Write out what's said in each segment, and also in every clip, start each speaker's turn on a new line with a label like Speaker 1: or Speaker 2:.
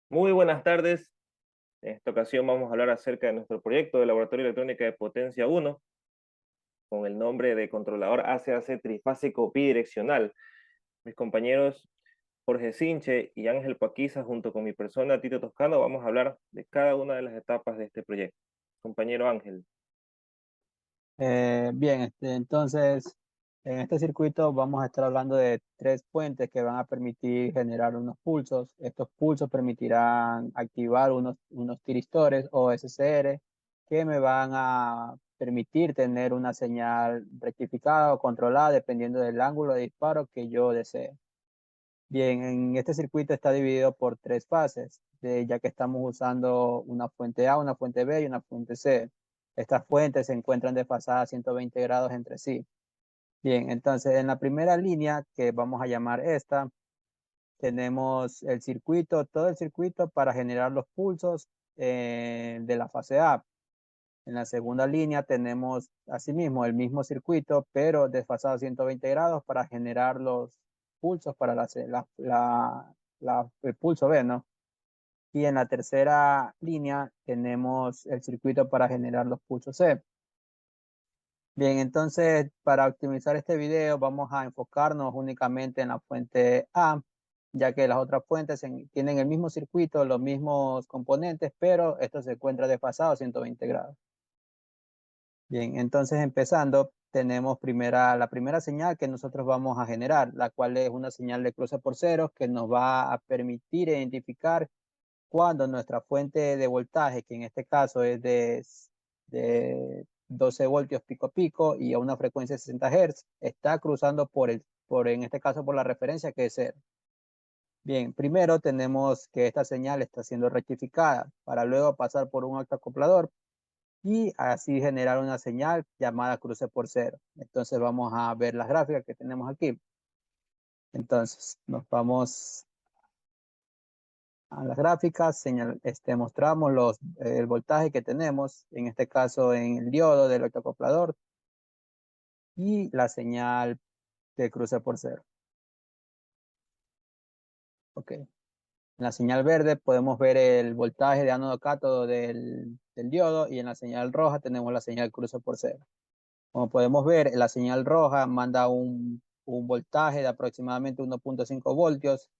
Speaker 1: Muy buenas tardes. En esta ocasión vamos a hablar acerca de nuestro proyecto de Laboratorio de Electrónica de Potencia 1 con el nombre de controlador ACAC trifásico bidireccional. Mis compañeros Jorge Sinche y Ángel Paquiza, junto con mi persona Tito Toscano, vamos a hablar de cada una de las etapas de este proyecto. Compañero Ángel.
Speaker 2: Bien, entonces en este circuito vamos a estar hablando de tres puentes que van a permitir generar unos pulsos. Estos pulsos permitirán activar unos tiristores o SCR que me van a permitir tener una señal rectificada o controlada dependiendo del ángulo de disparo que yo desee. Bien, en este circuito está dividido por tres fases, ya que estamos usando una fuente A, una fuente B y una fuente C. Estas fuentes se encuentran desfasadas a 120 grados entre sí. Bien, entonces en la primera línea, que vamos a llamar esta, tenemos el circuito, todo el circuito para generar los pulsos de la fase A. En la segunda línea tenemos asimismo el mismo circuito, pero desfasado a 120 grados para generar los pulsos para el pulso B, ¿no? Y en la tercera línea tenemos el circuito para generar los pulsos C. Bien, entonces para optimizar este video vamos a enfocarnos únicamente en la fuente A, ya que las otras fuentes tienen el mismo circuito, los mismos componentes, pero esto se encuentra desfasado a 120 grados. Bien, entonces empezando, tenemos la primera señal que nosotros vamos a generar, la cual es una señal de cruce por ceros que nos va a permitir identificar cuando nuestra fuente de voltaje, que en este caso es de 12 voltios pico a pico y a una frecuencia de 60 Hz, está cruzando en este caso por la referencia que es cero. Bien, primero tenemos que esta señal está siendo rectificada para luego pasar por un autoacoplador y así generar una señal llamada cruce por cero. Entonces vamos a ver las gráficas que tenemos aquí. Entonces nos vamos a las gráficas, mostramos el voltaje que tenemos, en este caso en el diodo del autoacoplador y la señal de cruce por cero. Ok. En la señal verde podemos ver el voltaje de ánodo cátodo del diodo y en la señal roja tenemos la señal cruce por cero. Como podemos ver, la señal roja manda un voltaje de aproximadamente 1.5 voltios,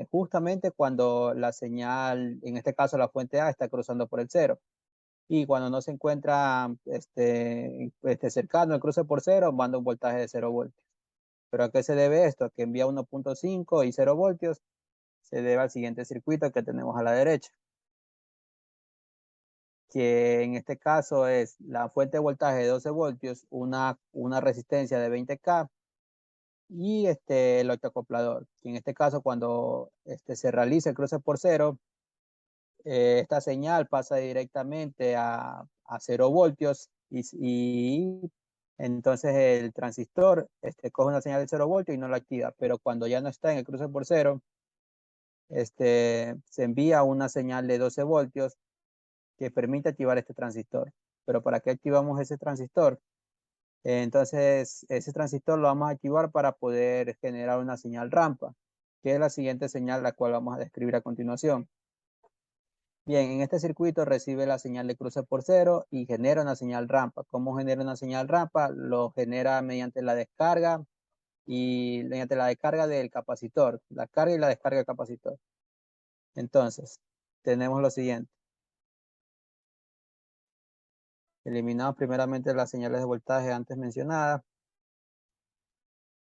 Speaker 2: justamente cuando la señal, en este caso la fuente A, está cruzando por el cero. Y cuando no se encuentra cercano al cruce por cero, manda un voltaje de 0 voltios. ¿Pero a qué se debe esto? Que envía 1.5 y 0 voltios, se debe al siguiente circuito que tenemos a la derecha, que en este caso es la fuente de voltaje de 12 voltios, una resistencia de 20K y el autoacoplador, que en este caso cuando se realiza el cruce por cero, esta señal pasa directamente a 0 voltios y entonces el transistor coge una señal de 0 voltios y no la activa, pero cuando ya no está en el cruce por cero, se envía una señal de 12 voltios que permite activar este transistor. Pero ¿para qué activamos ese transistor? Entonces, ese transistor lo vamos a activar para poder generar una señal rampa, que es la siguiente señal, la cual vamos a describir a continuación. Bien, en este circuito recibe la señal de cruce por cero y genera una señal rampa. ¿Cómo genera una señal rampa? Lo genera mediante la descarga y mediante la descarga del capacitor, la carga y la descarga del capacitor. Entonces, tenemos lo siguiente. Eliminamos primeramente las señales de voltaje antes mencionadas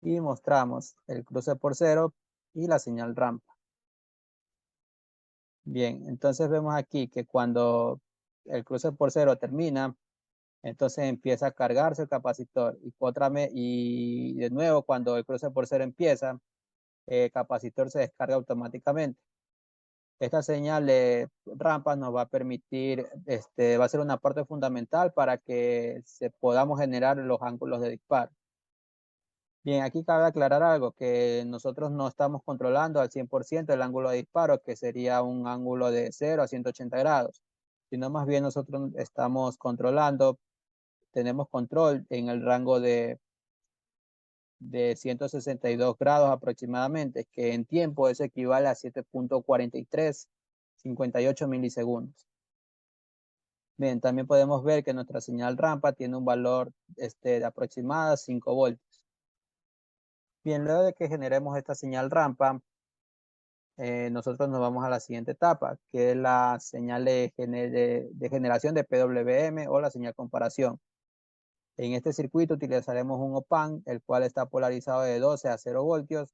Speaker 2: y mostramos el cruce por cero y la señal rampa. Bien, entonces vemos aquí que cuando el cruce por cero termina, entonces empieza a cargarse el capacitor y de nuevo cuando el cruce por cero empieza, el capacitor se descarga automáticamente. Esta señal de rampas nos va a permitir, va a ser una parte fundamental para que podamos generar los ángulos de disparo. Bien, aquí cabe aclarar algo, que nosotros no estamos controlando al 100% el ángulo de disparo, que sería un ángulo de 0 a 180 grados, sino más bien nosotros estamos controlando, tenemos control en el rango de 162 grados aproximadamente, que en tiempo eso equivale a 7.4358 milisegundos. Bien, también podemos ver que nuestra señal rampa tiene un valor de aproximada 5 voltios. Bien, luego de que generemos esta señal rampa, nosotros nos vamos a la siguiente etapa, que es la señal de generación de PWM o la señal comparación. En este circuito utilizaremos un OP-AMP, el cual está polarizado de 12 a 0 voltios.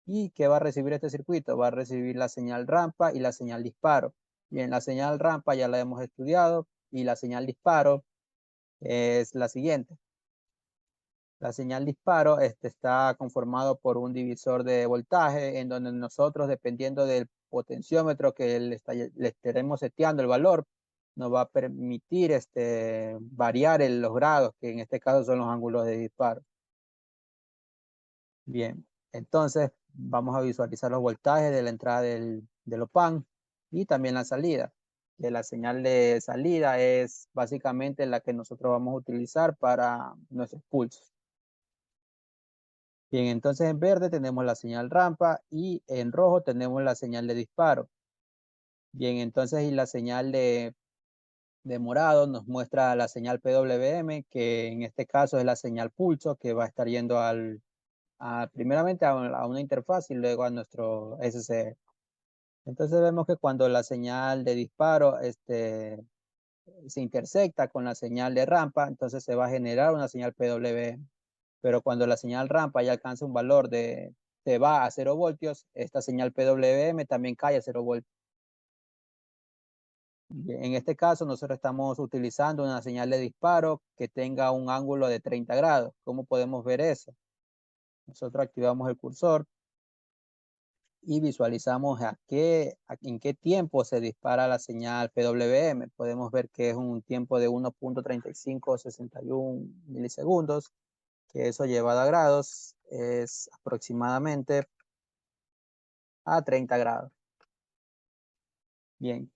Speaker 2: ¿Y qué va a recibir este circuito? Va a recibir la señal rampa y la señal disparo. Bien, la señal rampa ya la hemos estudiado y la señal disparo es la siguiente. La señal disparo está conformado por un divisor de voltaje en donde nosotros, dependiendo del potenciómetro que le estaremos seteando el valor, nos va a permitir variar los grados, que en este caso son los ángulos de disparo. Bien, entonces vamos a visualizar los voltajes de la entrada del OP-AMP y también la salida. Que la señal de salida es básicamente la que nosotros vamos a utilizar para nuestros pulsos. Bien, entonces en verde tenemos la señal rampa y en rojo tenemos la señal de disparo. Bien, entonces y la señal de morado nos muestra la señal PWM, que en este caso es la señal pulso, que va a estar yendo primeramente a una interfaz y luego a nuestro SCR. Entonces vemos que cuando la señal de disparo se intersecta con la señal de rampa, entonces se va a generar una señal PWM. Pero cuando la señal rampa ya alcanza un valor se va a 0 voltios, esta señal PWM también cae a 0 voltios. En este caso nosotros estamos utilizando una señal de disparo que tenga un ángulo de 30 grados. ¿Cómo podemos ver eso? Nosotros activamos el cursor y visualizamos en qué tiempo se dispara la señal PWM. Podemos ver que es un tiempo de 1.3561 milisegundos, que eso llevado a grados es aproximadamente a 30 grados. Bien,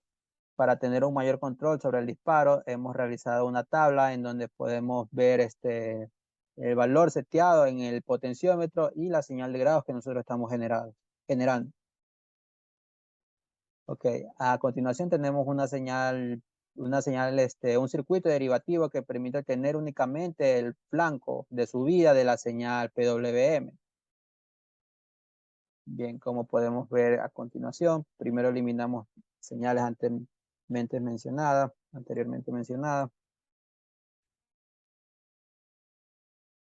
Speaker 2: para tener un mayor control sobre el disparo, hemos realizado una tabla en donde podemos ver el valor seteado en el potenciómetro y la señal de grados que nosotros estamos generando. Ok, a continuación tenemos un circuito derivativo que permite tener únicamente el flanco de subida de la señal PWM. Bien, como podemos ver a continuación, primero eliminamos señales anteriormente mencionadas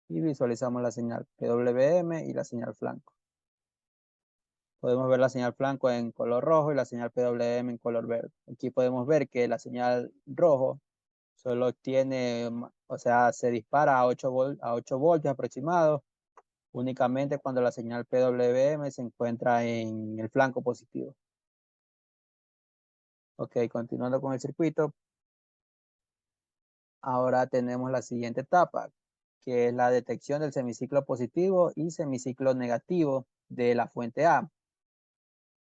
Speaker 2: y visualizamos la señal PWM y la señal flanco. Podemos ver la señal flanco en color rojo y la señal PWM en color verde. Aquí podemos ver que la señal rojo solo tiene, o sea, se dispara a 8 voltios aproximados, únicamente cuando la señal PWM se encuentra en el flanco positivo. Ok, continuando con el circuito. Ahora tenemos la siguiente etapa, que es la detección del semiciclo positivo y semiciclo negativo de la fuente A.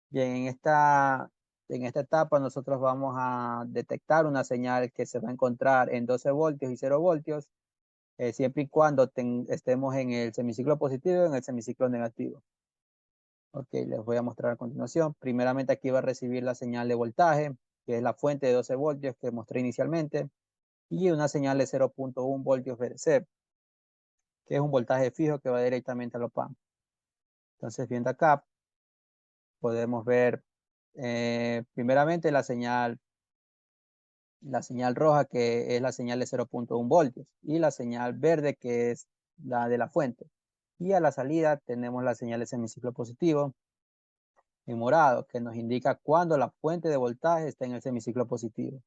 Speaker 2: Bien, en esta etapa nosotros vamos a detectar una señal que se va a encontrar en 12 voltios y 0 voltios, siempre y cuando estemos en el semiciclo positivo y en el semiciclo negativo. Ok, les voy a mostrar a continuación. Primeramente aquí va a recibir la señal de voltaje, que es la fuente de 12 voltios que mostré inicialmente, y una señal de 0.1 voltios VDC, que es un voltaje fijo que va directamente al OP-AMP. Entonces, viendo acá, podemos ver primeramente la señal roja, que es la señal de 0.1 voltios, y la señal verde, que es la de la fuente. Y a la salida tenemos la señal de semiciclo positivo en morado, que nos indica cuando la fuente de voltaje está en el semiciclo positivo.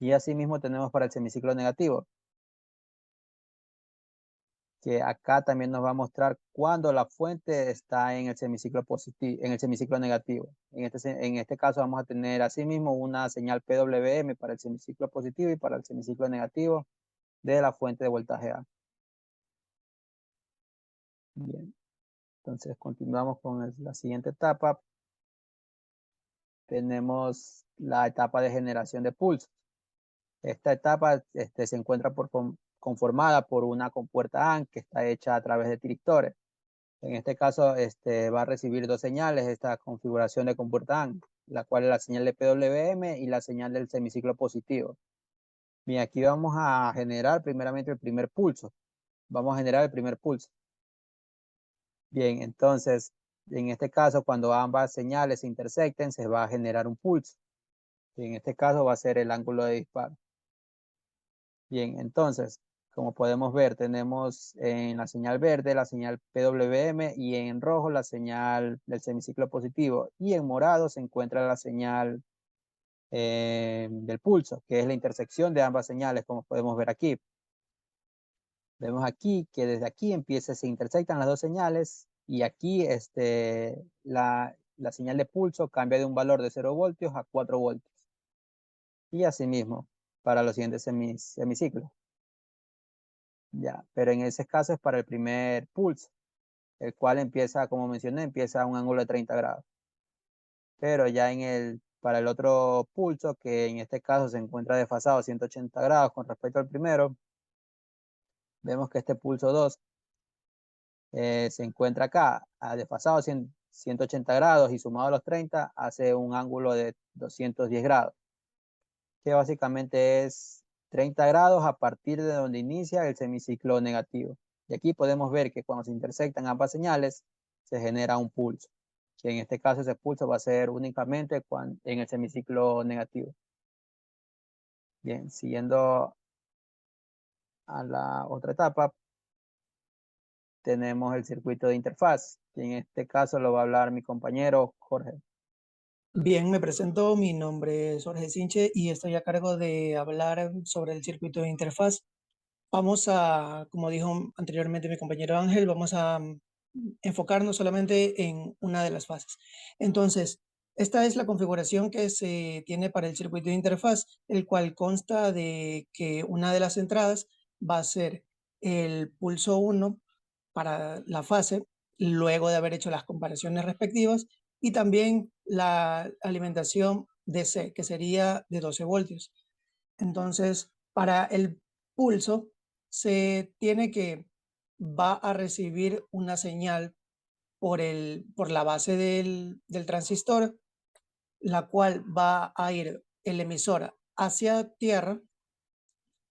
Speaker 2: Y asimismo tenemos para el semiciclo negativo, que acá también nos va a mostrar cuando la fuente está en el semiciclo positivo, en el semiciclo negativo. En este caso vamos a tener asimismo una señal PWM para el semiciclo positivo y para el semiciclo negativo de la fuente de voltaje A. Bien, entonces continuamos con la siguiente etapa. Tenemos la etapa de generación de pulsos. Esta etapa se encuentra conformada por una compuerta AND que está hecha a través de trictores. En este caso, va a recibir dos señales esta configuración de compuerta AND, la cual es la señal de PWM y la señal del semiciclo positivo. Bien, aquí vamos a generar primeramente el primer pulso. Vamos a generar el primer pulso. Bien, entonces, en este caso, cuando ambas señales se intersecten, se va a generar un pulso. Y en este caso va a ser el ángulo de disparo. Bien, entonces, como podemos ver, tenemos en la señal verde la señal PWM y en rojo la señal del semiciclo positivo. Y en morado se encuentra la señal del pulso, que es la intersección de ambas señales, como podemos ver aquí. Vemos aquí que desde aquí se intersectan las dos señales y aquí la señal de pulso cambia de un valor de 0 voltios a 4 voltios. Y asimismo para los siguientes semiciclos. Ya, pero en ese caso es para el primer pulso, el cual empieza, como mencioné, empieza a un ángulo de 30 grados. Pero ya para el otro pulso, que en este caso se encuentra desfasado a 180 grados con respecto al primero, vemos que este pulso 2 se encuentra acá, desfasado 180 grados y sumado a los 30, hace un ángulo de 210 grados, que básicamente es 30 grados a partir de donde inicia el semiciclo negativo. Y aquí podemos ver que cuando se intersectan ambas señales, se genera un pulso, que en este caso ese pulso va a ser únicamente en el semiciclo negativo. Bien, siguiendo a la otra etapa, tenemos el circuito de interfaz, y en este caso lo va a hablar mi compañero Jorge.
Speaker 3: Bien, me presento, mi nombre es Jorge Sinche y estoy a cargo de hablar sobre el circuito de interfaz. Vamos a, como dijo anteriormente mi compañero Ángel, vamos a enfocarnos solamente en una de las fases. Entonces, esta es la configuración que se tiene para el circuito de interfaz, el cual consta de que una de las entradas va a ser el pulso 1 para la fase, luego de haber hecho las comparaciones respectivas, y también la alimentación DC, que sería de 12 voltios. Entonces, para el pulso, se tiene que va a recibir una señal por la base del transistor, la cual va a ir el emisor hacia tierra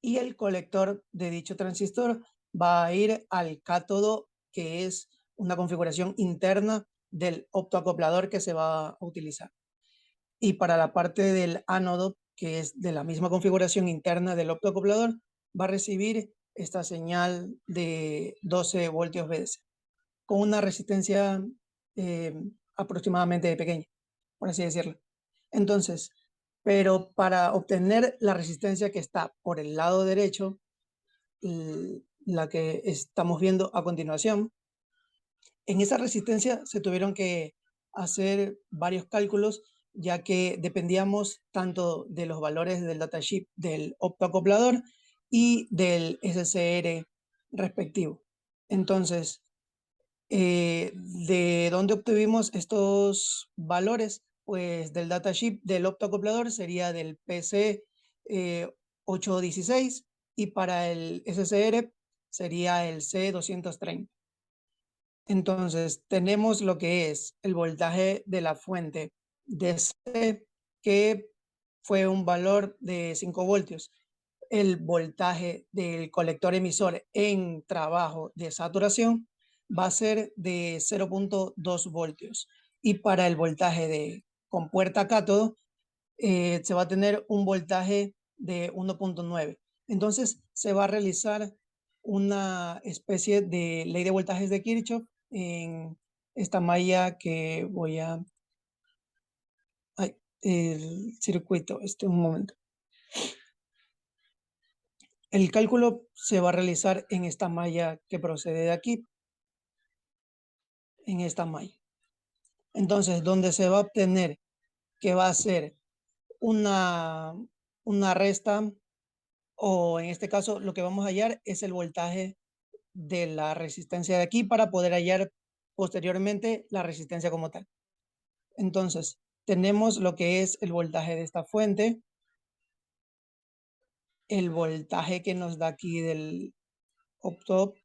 Speaker 3: y el colector de dicho transistor va a ir al cátodo, que es una configuración interna del optoacoplador que se va a utilizar. Y para la parte del ánodo, que es de la misma configuración interna del optoacoplador, va a recibir esta señal de 12 voltios VDC, con una resistencia aproximadamente pequeña, por así decirlo. Entonces, pero para obtener la resistencia que está por el lado derecho, la que estamos viendo a continuación, en esa resistencia se tuvieron que hacer varios cálculos, ya que dependíamos tanto de los valores del datasheet del optoacoplador y del SCR respectivo. Entonces, ¿de dónde obtuvimos estos valores? Pues del datasheet del optoacoplador sería del PC 816 y para el SCR sería el C230. Entonces, tenemos lo que es el voltaje de la fuente DC, que fue un valor de 5 voltios. El voltaje del colector emisor en trabajo de saturación va a ser de 0.2 voltios. Y para el voltaje de compuerta cátodo, se va a tener un voltaje de 1.9. Entonces, se va a realizar una especie de ley de voltajes de Kirchhoff en esta malla que voy a... Ay, el circuito, un momento. El cálculo se va a realizar en esta malla que procede de aquí, en esta malla. Entonces, donde se va a obtener que va a ser una resta, o en este caso lo que vamos a hallar es el voltaje de la resistencia de aquí para poder hallar posteriormente la resistencia como tal. Entonces, tenemos lo que es el voltaje de esta fuente, el voltaje que nos da aquí del op-top.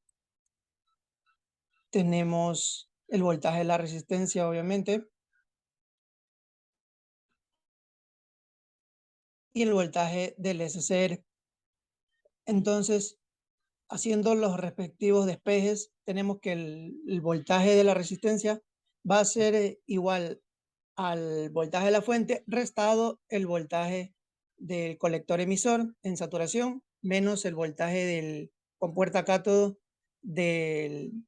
Speaker 3: Tenemos el voltaje de la resistencia, obviamente, y el voltaje del SCR. Entonces, haciendo los respectivos despejes, tenemos que el voltaje de la resistencia va a ser igual al voltaje de la fuente restado el voltaje del colector emisor en saturación menos el voltaje del compuerta cátodo del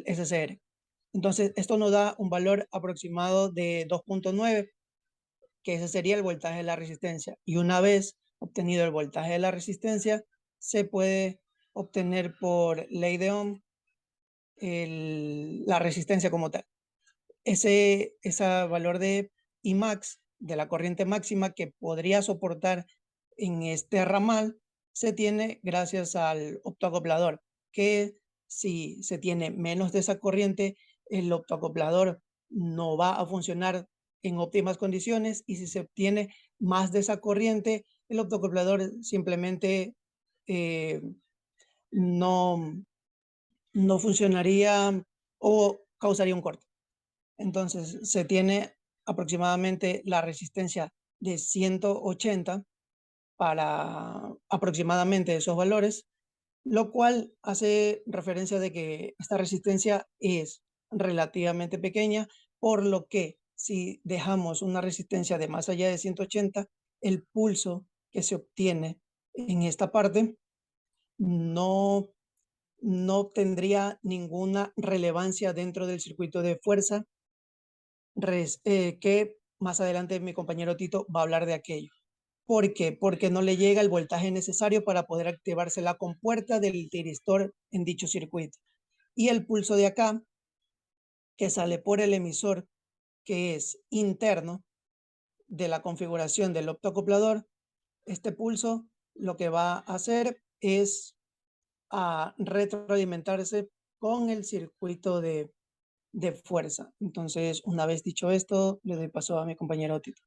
Speaker 3: SCR. Entonces, esto nos da un valor aproximado de 2.9, que ese sería el voltaje de la resistencia. Y una vez obtenido el voltaje de la resistencia, se puede obtener por ley de Ohm la resistencia como tal. Ese valor de Imax, de la corriente máxima que podría soportar en este ramal, se tiene gracias al optoacoplador, que si se tiene menos de esa corriente, el optoacoplador no va a funcionar en óptimas condiciones, y si se obtiene más de esa corriente, el optoacoplador simplemente no, no funcionaría o causaría un corte. Entonces, se tiene aproximadamente la resistencia de 180 para aproximadamente esos valores, lo cual hace referencia de que esta resistencia es relativamente pequeña, por lo que si dejamos una resistencia de más allá de 180, el pulso que se obtiene en esta parte no, no tendría ninguna relevancia dentro del circuito de fuerza, que más adelante mi compañero Tito va a hablar de aquello. ¿Por qué? Porque no le llega el voltaje necesario para poder activarse la compuerta del tiristor en dicho circuito. Y el pulso de acá, que sale por el emisor, que es interno de la configuración del optoacoplador, este pulso lo que va a hacer es a retroalimentarse con el circuito de fuerza. Entonces, una vez dicho esto, le doy paso a mi compañero Tito.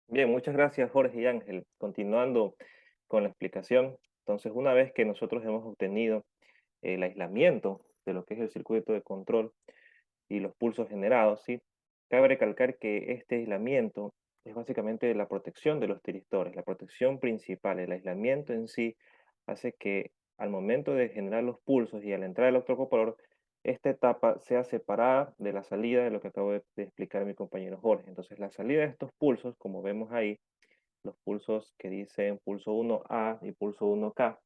Speaker 1: Bien, muchas gracias Jorge y Ángel. Continuando con la explicación, entonces una vez que nosotros hemos obtenido el aislamiento de lo que es el circuito de control y los pulsos generados, ¿sí? Cabe recalcar que este aislamiento es básicamente la protección de los tiristores, la protección principal. El aislamiento en sí hace que al momento de generar los pulsos y al entrar el octocopolador, esta etapa sea separada de la salida de lo que acabo de explicar mi compañero Jorge. Entonces, la salida de estos pulsos, como vemos ahí, los pulsos que dicen pulso 1A y pulso 1K,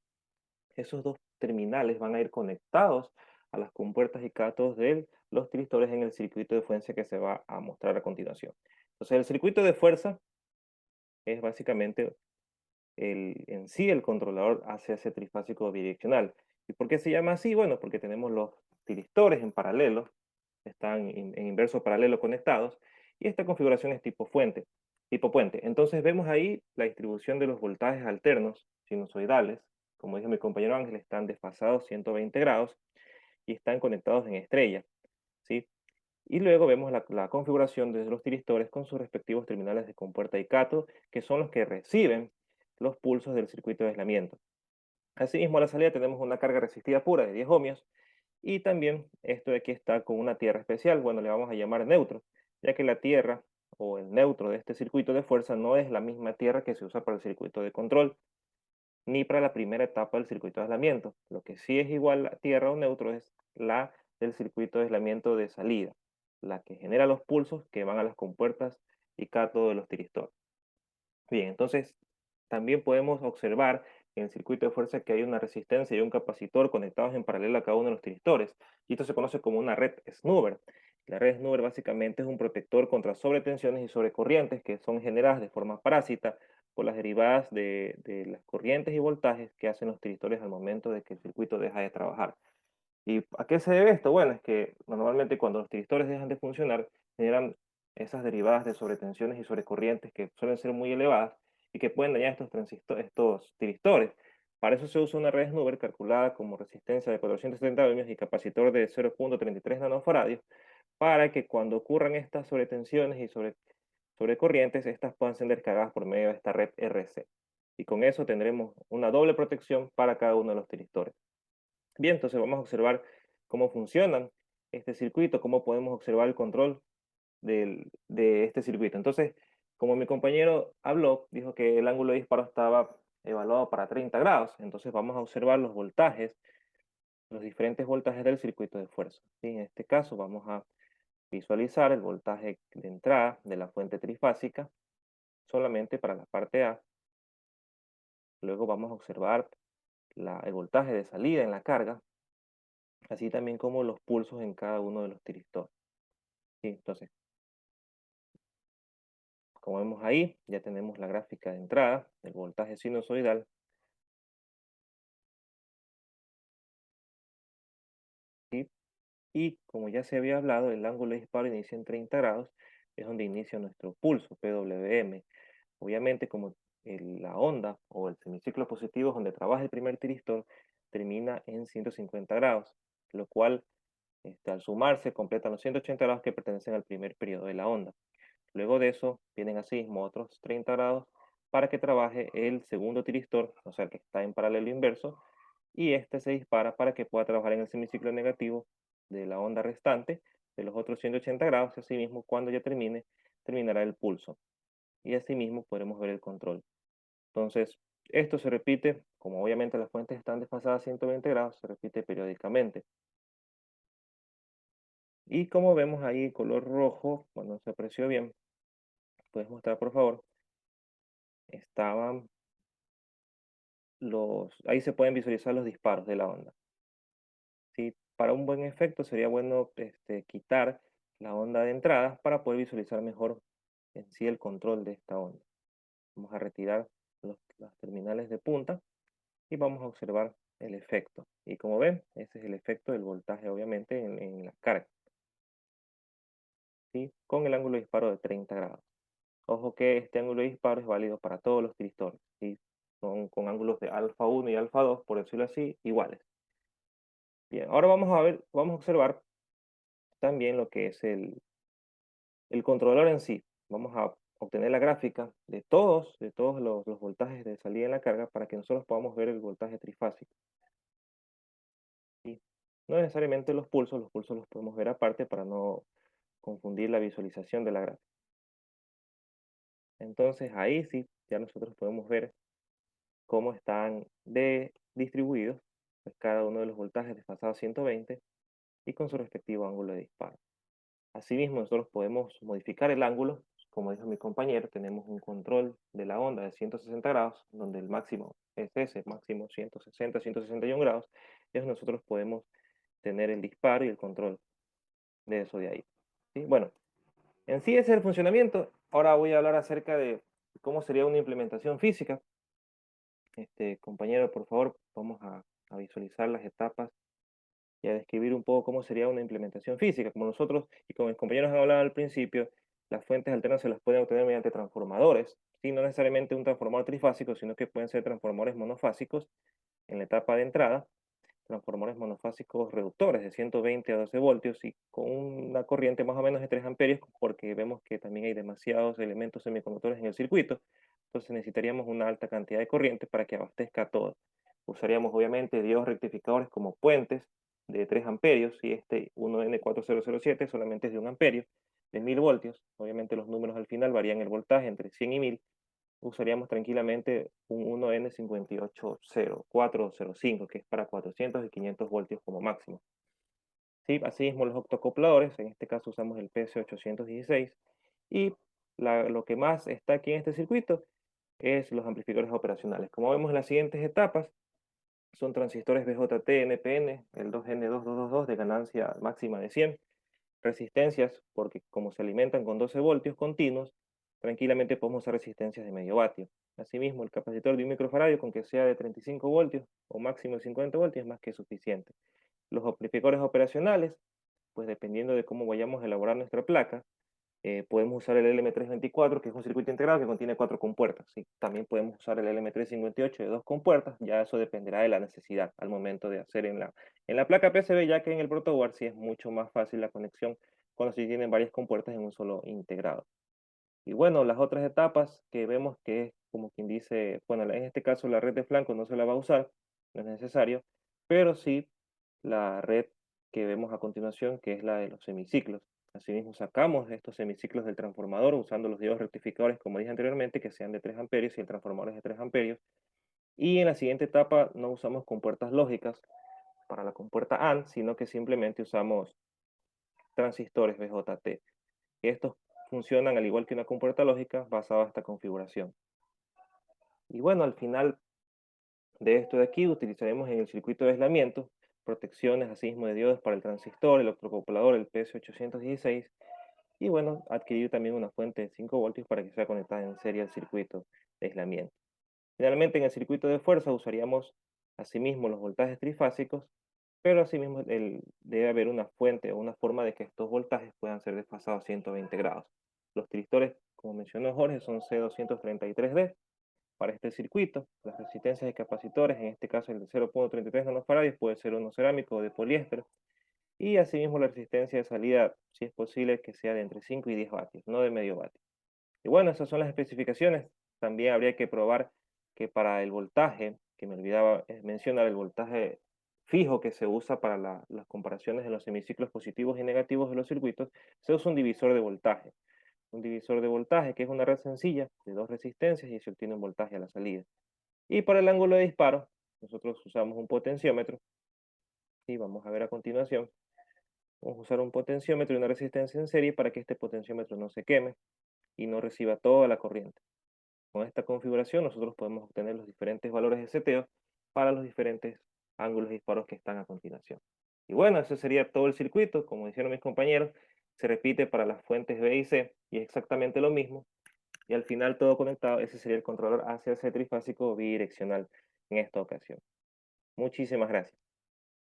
Speaker 1: esos dos terminales van a ir conectados a las compuertas y cátodos de los tiristores en el circuito de fuerza que se va a mostrar a continuación. Entonces, el circuito de fuerza es básicamente en sí el controlador ACS trifásico bidireccional. ¿Y por qué se llama así? Bueno, porque tenemos los tiristores en paralelo, están en inverso paralelo conectados, y esta configuración es tipo puente. Entonces vemos ahí la distribución de los voltajes alternos sinusoidales. Como dijo mi compañero Ángel, están desfasados 120 grados y están conectados en estrella, ¿sí? Y luego vemos la configuración de los tiristores con sus respectivos terminales de compuerta y cátodo, que son los que reciben los pulsos del circuito de aislamiento. Asimismo, a la salida tenemos una carga resistida pura de 10 ohmios, y también esto de aquí está con una tierra especial, bueno, le vamos a llamar neutro, ya que la tierra o el neutro de este circuito de fuerza no es la misma tierra que se usa para el circuito de control, ni para la primera etapa del circuito de aislamiento. Lo que sí es igual a tierra o neutro es la del circuito de aislamiento de salida, la que genera los pulsos que van a las compuertas y cátodo de los tiristores. Bien, entonces también podemos observar en el circuito de fuerza que hay una resistencia y un capacitor conectados en paralelo a cada uno de los tiristores. Y esto se conoce como una red Snubber. La red Snubber básicamente es un protector contra sobretensiones y sobrecorrientes que son generadas de forma parásita por las derivadas de las corrientes y voltajes que hacen los tiristores al momento de que el circuito deja de trabajar. ¿Y a qué se debe esto? Bueno, es que normalmente cuando los tiristores dejan de funcionar, generan esas derivadas de sobretensiones y sobrecorrientes que suelen ser muy elevadas y que pueden dañar estos tiristores. Para eso se usa una red Snubber calculada como resistencia de 470 ohmios y capacitor de 0.33 nanofaradios, para que cuando ocurran estas sobretensiones y sobre corrientes, estas puedan ser descargadas por medio de esta red RC. Y con eso tendremos una doble protección para cada uno de los tiristores. Bien, entonces vamos a observar cómo funcionan este circuito, cómo podemos observar el control de este circuito. Entonces, como mi compañero habló, dijo que el ángulo de disparo estaba evaluado para 30 grados. Entonces vamos a observar los voltajes, los diferentes voltajes del circuito de fuerza. ¿Sí? En este caso vamos a visualizar el voltaje de entrada de la fuente trifásica solamente para la parte A. Luego vamos a observar el voltaje de salida en la carga, así también como los pulsos en cada uno de los tiristores. ¿Sí? Entonces, como vemos ahí, ya tenemos la gráfica de entrada, el voltaje sinusoidal. ¿Sí? Y como ya se había hablado, el ángulo de disparo inicia en 30 grados, es donde inicia nuestro pulso, PWM. Obviamente, como la onda o el semiciclo positivo donde trabaja el primer tiristor termina en 150 grados, lo cual al sumarse completan los 180 grados que pertenecen al primer periodo de la onda. Luego de eso vienen asimismo otros 30 grados para que trabaje el segundo tiristor, o sea, que está en paralelo inverso, y este se dispara para que pueda trabajar en el semiciclo negativo de la onda restante de los otros 180 grados, y asimismo cuando ya terminará el pulso. Y asimismo podremos ver el control. Entonces, esto se repite, como obviamente las fuentes están desfasadas a 120 grados, se repite periódicamente. Y como vemos ahí el color rojo, cuando se apreció bien, puedes mostrar por favor, estaban ahí se pueden visualizar los disparos de la onda. ¿Sí? Para un buen efecto sería bueno quitar la onda de entrada para poder visualizar mejor en sí el control de esta onda. Vamos a retirar las terminales de punta y vamos a observar el efecto. Y como ven, ese es el efecto del voltaje obviamente en la carga. ¿Sí? Con el ángulo de disparo de 30 grados. Ojo que este ángulo de disparo es válido para todos los tiristores. ¿Sí? Con ángulos de alfa 1 y alfa 2, por decirlo así, iguales. Bien, ahora vamos a observar también lo que es el controlador en sí. Vamos a obtener la gráfica de todos los voltajes de salida en la carga para que nosotros podamos ver el voltaje trifásico. ¿Sí? No necesariamente los pulsos los podemos ver aparte para no confundir la visualización de la gráfica. Entonces ahí sí, ya nosotros podemos ver cómo están distribuidos pues, cada uno de los voltajes desfasados a 120 y con su respectivo ángulo de disparo. Asimismo, nosotros podemos modificar el ángulo. Como dijo mi compañero, tenemos un control de la onda de 160 grados, donde el máximo es ese, máximo 160, 161 grados. Entonces nosotros podemos tener el disparo y el control de eso de ahí. ¿Sí? Bueno, en sí ese es el funcionamiento. Ahora voy a hablar acerca de cómo sería una implementación física. Compañero, por favor, vamos a visualizar las etapas y a describir un poco cómo sería una implementación física. Como nosotros y como mis compañeros han hablado al principio, las fuentes alternas se las pueden obtener mediante transformadores, ¿sí? No necesariamente un transformador trifásico, sino que pueden ser transformadores monofásicos en la etapa de entrada, transformadores monofásicos reductores de 120 a 12 voltios y con una corriente más o menos de 3 amperios, porque vemos que también hay demasiados elementos semiconductores en el circuito, entonces necesitaríamos una alta cantidad de corriente para que abastezca todo. Usaríamos obviamente diodos rectificadores como puentes de 3 amperios, y este 1N4007 solamente es de 1 amperio, de 1000 voltios. Obviamente los números al final varían el voltaje entre 100 y 1000. Usaríamos tranquilamente un 1N5800405, que es para 400 y 500 voltios como máximo. ¿Sí? Asimismo los octocopladores, en este caso usamos el PC816, y lo que más está aquí en este circuito es los amplificadores operacionales. Como vemos en las siguientes etapas, son transistores BJT NPN, el 2N2222 de ganancia máxima de 100, resistencias, porque como se alimentan con 12 voltios continuos, tranquilamente podemos usar resistencias de medio vatio. Asimismo, el capacitor de 1 microfaradio, con que sea de 35 voltios o máximo de 50 voltios, es más que suficiente. Los amplificadores operacionales, pues dependiendo de cómo vayamos a elaborar nuestra placa, podemos usar el LM324, que es un circuito integrado que contiene 4 compuertas. ¿Sí? También podemos usar el LM358 de 2 compuertas, ya eso dependerá de la necesidad al momento de hacer en la placa PCB, ya que en el protoboard sí es mucho más fácil la conexión cuando se tienen varias compuertas en un solo integrado. Y bueno, las otras etapas que vemos que es como quien dice, bueno, en este caso la red de flanco no se la va a usar, no es necesario, pero sí la red que vemos a continuación, que es la de los semiciclos. Asimismo, sacamos estos semiciclos del transformador usando los diodos rectificadores, como dije anteriormente, que sean de 3 amperios y el transformador es de 3 amperios. Y en la siguiente etapa no usamos compuertas lógicas para la compuerta AND, sino que simplemente usamos transistores BJT. Estos funcionan al igual que una compuerta lógica basada en esta configuración. Y bueno, al final de esto de aquí utilizaremos en el circuito de aislamiento protecciones asimismo de diodos para el transistor, el electrocopulador, el PS816 y bueno, adquirir también una fuente de 5 voltios para que sea conectada en serie al circuito de aislamiento. Finalmente en el circuito de fuerza usaríamos asimismo los voltajes trifásicos, pero asimismo debe haber una fuente o una forma de que estos voltajes puedan ser desfasados a 120 grados. Los tristores, como mencionó Jorge, son C233D. Para este circuito, las resistencias de capacitores, en este caso el de 0.33 nanofarads, puede ser uno cerámico o de poliéster, y asimismo la resistencia de salida, si es posible, que sea de entre 5 y 10 vatios, no de medio vatio. Y bueno, esas son las especificaciones. También habría que probar que para el voltaje, que me olvidaba mencionar, el voltaje fijo que se usa para las comparaciones de los semiciclos positivos y negativos de los circuitos, se usa un divisor de voltaje. Un divisor de voltaje, que es una red sencilla de dos resistencias y se obtiene un voltaje a la salida. Y para el ángulo de disparo, nosotros usamos un potenciómetro. Y vamos a ver a continuación. Vamos a usar un potenciómetro y una resistencia en serie para que este potenciómetro no se queme y no reciba toda la corriente. Con esta configuración nosotros podemos obtener los diferentes valores de seteo para los diferentes ángulos de disparos que están a continuación. Y bueno, eso sería todo el circuito. Como dijeron mis compañeros, se repite para las fuentes B y C y es exactamente lo mismo. Y al final todo conectado, ese sería el controlador ACC trifásico bidireccional en esta ocasión. Muchísimas gracias.